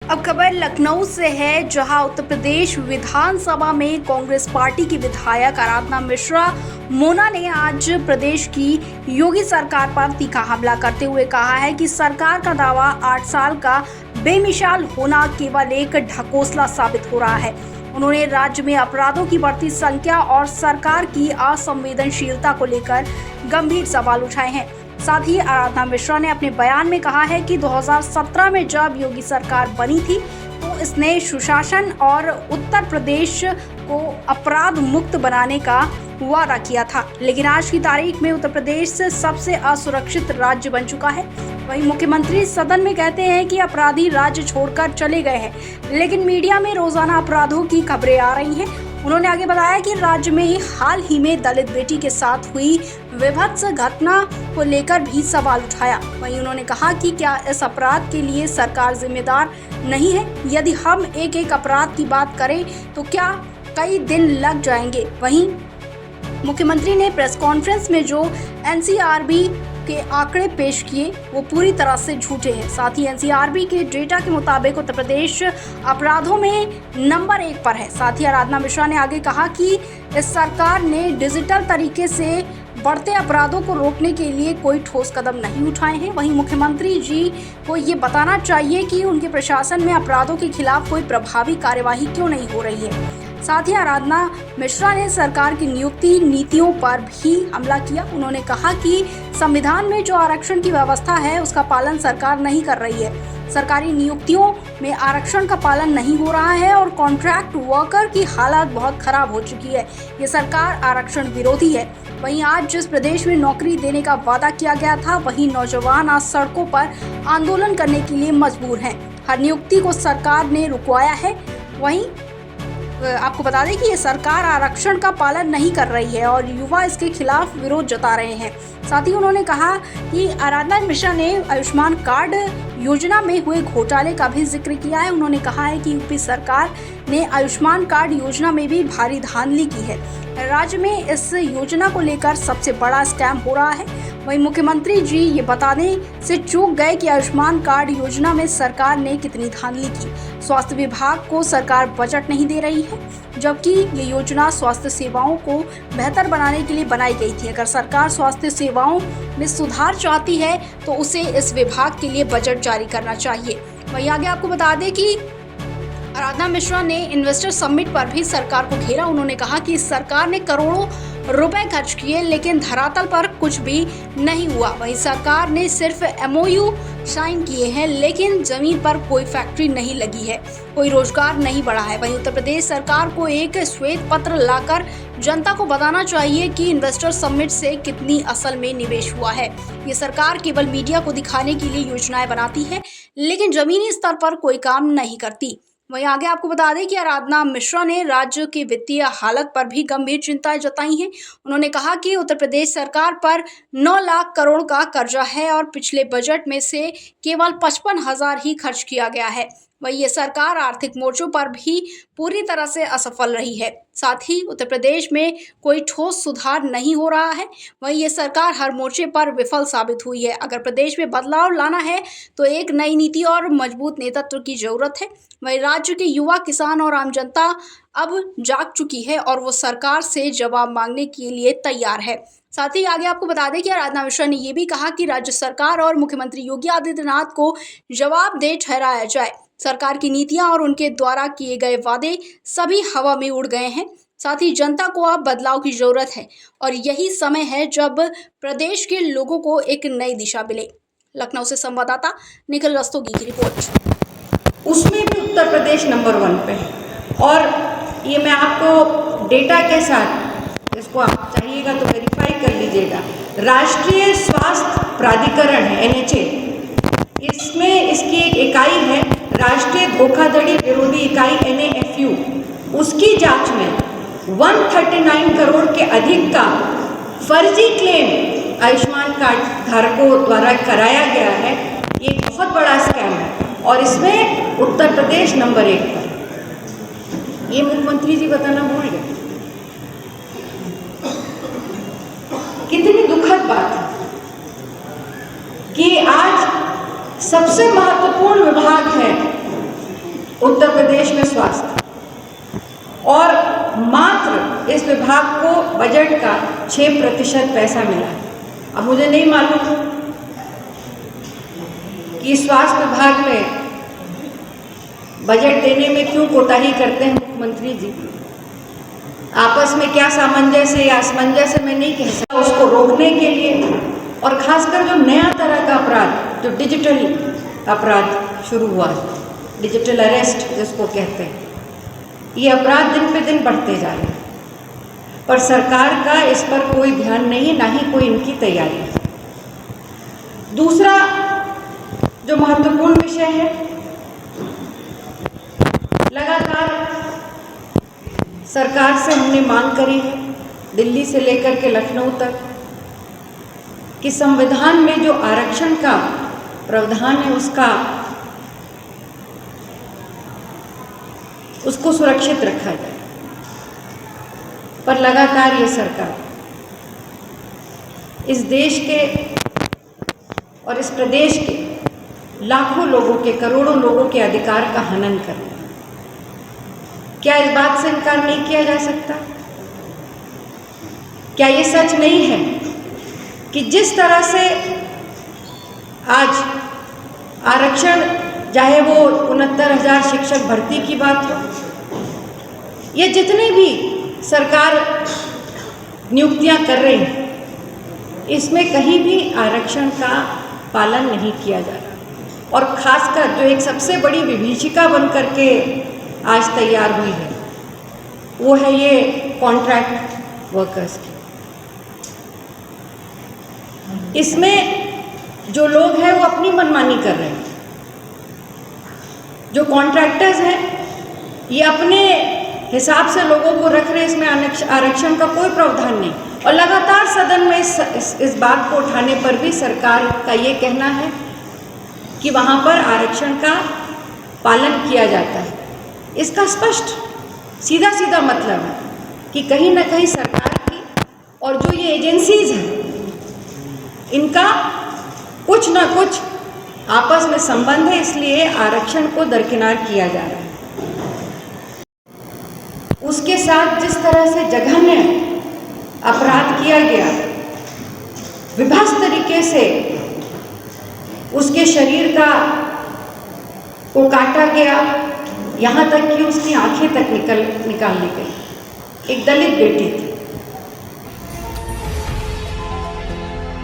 अब खबर लखनऊ से है, जहां उत्तर प्रदेश विधानसभा में कांग्रेस पार्टी की विधायक आराधना मिश्रा मोना ने आज प्रदेश की योगी सरकार पर तीखा हमला करते हुए कहा है कि सरकार का दावा 8 साल का बेमिसाल होना केवल एक ढकोसला साबित हो रहा है। उन्होंने राज्य में अपराधों की बढ़ती संख्या और सरकार की असंवेदनशीलता को लेकर गंभीर सवाल उठाए हैं। साथ ही आराधना मिश्रा ने अपने बयान में कहा है कि 2017 में जब योगी सरकार बनी थी तो इसने सुशासन और उत्तर प्रदेश को अपराध मुक्त बनाने का वादा किया था, लेकिन आज की तारीख में उत्तर प्रदेश सबसे असुरक्षित राज्य बन चुका है। वहीं मुख्यमंत्री सदन में कहते हैं कि अपराधी राज्य छोड़कर चले गए हैं, लेकिन मीडिया में रोजाना अपराधों की खबरें आ रही हैं। उन्होंने आगे बताया कि राज्य में हाल ही में दलित बेटी के साथ हुई विभत्स घटना को लेकर भी सवाल उठाया। वहीं उन्होंने कहा कि क्या इस अपराध के लिए सरकार जिम्मेदार नहीं है? यदि हम एक एक अपराध की बात करें तो क्या कई दिन लग जाएंगे। वहीं मुख्यमंत्री ने प्रेस कॉन्फ्रेंस में जो एनसीआरबी के आंकड़े पेश किए वो पूरी तरह से झूठे हैं। साथ ही एनसीआरबी के डेटा के मुताबिक उत्तर प्रदेश अपराधों में नंबर 1 पर है। साथ ही आराधना मिश्रा ने आगे कहा कि इस सरकार ने डिजिटल तरीके से बढ़ते अपराधों को रोकने के लिए कोई ठोस कदम नहीं उठाए हैं। वहीं मुख्यमंत्री जी को ये बताना चाहिए कि उनके प्रशासन में अपराधों के खिलाफ कोई प्रभावी कार्यवाही क्यों नहीं हो रही है। साथ ही आराधना मिश्रा ने सरकार की नियुक्ति नीतियों पर भी हमला किया। उन्होंने कहा कि संविधान में जो आरक्षण की व्यवस्था है उसका पालन सरकार नहीं कर रही है। सरकारी नियुक्तियों में आरक्षण का पालन नहीं हो रहा है और कॉन्ट्रैक्ट वर्कर की हालत बहुत खराब हो चुकी है। ये सरकार आरक्षण विरोधी है। वहीं आज जिस प्रदेश में नौकरी देने का वादा किया गया था, वहीं नौजवान आज सड़कों पर आंदोलन करने के लिए मजबूर हैं। हर नियुक्ति को सरकार ने रुकवाया है। वहीं आपको बता दें कि ये सरकार आरक्षण का पालन नहीं कर रही है और युवा इसके खिलाफ विरोध जता रहे हैं। साथ ही उन्होंने कहा कि आराधना मिश्रा ने आयुष्मान कार्ड योजना में हुए घोटाले का भी जिक्र किया है। उन्होंने कहा है कि यूपी सरकार ने आयुष्मान कार्ड योजना में भी भारी धांधली की है। राज्य में इस योजना को लेकर सबसे बड़ा स्कैम हो रहा है। वहीं मुख्यमंत्री जी ये बताने से चूक गए कि आयुष्मान कार्ड योजना में सरकार ने कितनी धांधली की। स्वास्थ्य विभाग को सरकार बजट नहीं दे रही है, जबकि ये योजना स्वास्थ्य सेवाओं को बेहतर बनाने के लिए बनाई गई थी। अगर सरकार स्वास्थ्य सेवाओं में सुधार चाहती है तो उसे इस विभाग के लिए बजट जारी करना चाहिए। वहीं आगे आपको बता दें कि आराधना मिश्रा ने इन्वेस्टर समिट पर भी सरकार को घेरा। उन्होंने कहा कि सरकार ने करोड़ों रुपए खर्च किए, लेकिन धरातल पर कुछ भी नहीं हुआ। वहीं सरकार ने सिर्फ MOU साइन किए हैं, लेकिन जमीन पर कोई फैक्ट्री नहीं लगी है, कोई रोजगार नहीं बढ़ा है। वहीं उत्तर प्रदेश सरकार को एक श्वेत पत्र लाकर जनता को बताना चाहिए कि इन्वेस्टर समिट से कितनी असल में निवेश हुआ है। ये सरकार केवल मीडिया को दिखाने के लिए योजनाएं बनाती है, लेकिन जमीनी स्तर पर कोई काम नहीं करती। वहीं आगे आपको बता दें कि आराधना मिश्रा ने राज्य की वित्तीय हालत पर भी गंभीर चिंताएं जताई हैं। उन्होंने कहा कि उत्तर प्रदेश सरकार पर 9 लाख करोड़ का कर्जा है और पिछले बजट में से केवल 55,000 ही खर्च किया गया है। वहीं ये सरकार आर्थिक मोर्चों पर भी पूरी तरह से असफल रही है। साथ ही उत्तर प्रदेश में कोई ठोस सुधार नहीं हो रहा है। वहीं ये सरकार हर मोर्चे पर विफल साबित हुई है। अगर प्रदेश में बदलाव लाना है तो एक नई नीति और मजबूत नेतृत्व की जरूरत है। वहीं राज्य के युवा, किसान और आम जनता अब जाग चुकी है और वो सरकार से जवाब मांगने के लिए तैयार है। साथ ही आगे आपको बता दें कि आराधना मिश्रा ने ये भी कहा कि राज्य सरकार और मुख्यमंत्री योगी आदित्यनाथ को जवाबदेह ठहराया जाए। सरकार की नीतियां और उनके द्वारा किए गए वादे सभी हवा में उड़ गए हैं। साथ ही जनता को अब बदलाव की जरूरत है और यही समय है जब प्रदेश के लोगों को एक नई दिशा मिले। लखनऊ से संवाददाता निखिल रस्तोगी की रिपोर्ट। उसमें भी उत्तर प्रदेश नंबर 1 पे है और ये मैं आपको डेटा के साथ, इसको आप चाहिएगा तो वेरीफाई कर लीजिएगा। राष्ट्रीय स्वास्थ्य प्राधिकरण है NHA, इसमें इसकी एक इकाई है राष्ट्रीय धोखाधड़ी विरोधी इकाई NAFU। उसकी जांच में 139 करोड़ के अधिक का फर्जी क्लेम आयुष्मान कार्ड धारकों द्वारा कराया गया है। ये बहुत बड़ा स्कैम है और इसमें उत्तर प्रदेश नंबर 1 पर। ये मुख्यमंत्री जी बताना भूल गए। कितनी दुखद बात है कि आज सबसे महत्वपूर्ण विभाग है उत्तर प्रदेश में स्वास्थ्य, और मात्र इस विभाग को बजट का 6% पैसा मिला। अब मुझे नहीं मालूम कि स्वास्थ्य विभाग में बजट देने में क्यों कोताही करते हैं मुख्यमंत्री जी। आपस में क्या सामंजस्य या असमंजस्य में नहीं कह सकता। उसको रोकने के लिए, और खासकर जो नया तरह का अपराध, जो डिजिटल अपराध शुरू हुआ, डिजिटल अरेस्ट जिसको कहते हैं, ये अपराध दिन पे दिन बढ़ते जा रहे हैं, पर सरकार का इस पर कोई ध्यान नहीं, ना ही कोई इनकी तैयारी है। दूसरा जो महत्वपूर्ण विषय है, लगातार सरकार से हमने मांग करी है, दिल्ली से लेकर के लखनऊ तक, कि संविधान में जो आरक्षण का प्रावधान है उसको सुरक्षित रखा जाए। पर लगातार ये सरकार इस देश के और इस प्रदेश के लाखों लोगों के, करोड़ों लोगों के अधिकार का हनन कर रही है। क्या इस बात से इनकार नहीं किया जा सकता? क्या ये सच नहीं है कि जिस तरह से आज आरक्षण, चाहे वो 69,000 शिक्षक भर्ती की बात हो, ये जितनी भी सरकार नियुक्तियां कर रही है, इसमें कहीं भी आरक्षण का पालन नहीं किया जा रहा। और खासकर जो एक सबसे बड़ी विभीषिका बन करके आज तैयार हुई है, वो है ये कॉन्ट्रैक्ट वर्कर्स की। इसमें जो लोग हैं वो अपनी मनमानी कर रहे हैं। जो कॉन्ट्रैक्टर्स हैं ये अपने हिसाब से लोगों को रख रहे हैं, इसमें आरक्षण का कोई प्रावधान नहीं। और लगातार सदन में इस बात को उठाने पर भी सरकार का ये कहना है कि वहाँ पर आरक्षण का पालन किया जाता है। इसका स्पष्ट सीधा सीधा मतलब है कि कहीं ना कहीं सरकार की और जो ये एजेंसीज हैं, इनका कुछ ना कुछ आपस में संबंध है, इसलिए आरक्षण को दरकिनार किया जा रहा है। उसके साथ जिस तरह से जघन्य अपराध किया गया, विभत्स तरीके से उसके शरीर को काटा गया, यहाँ तक कि उसकी आंखें तक निकाल ली गई। एक दलित बेटी थी,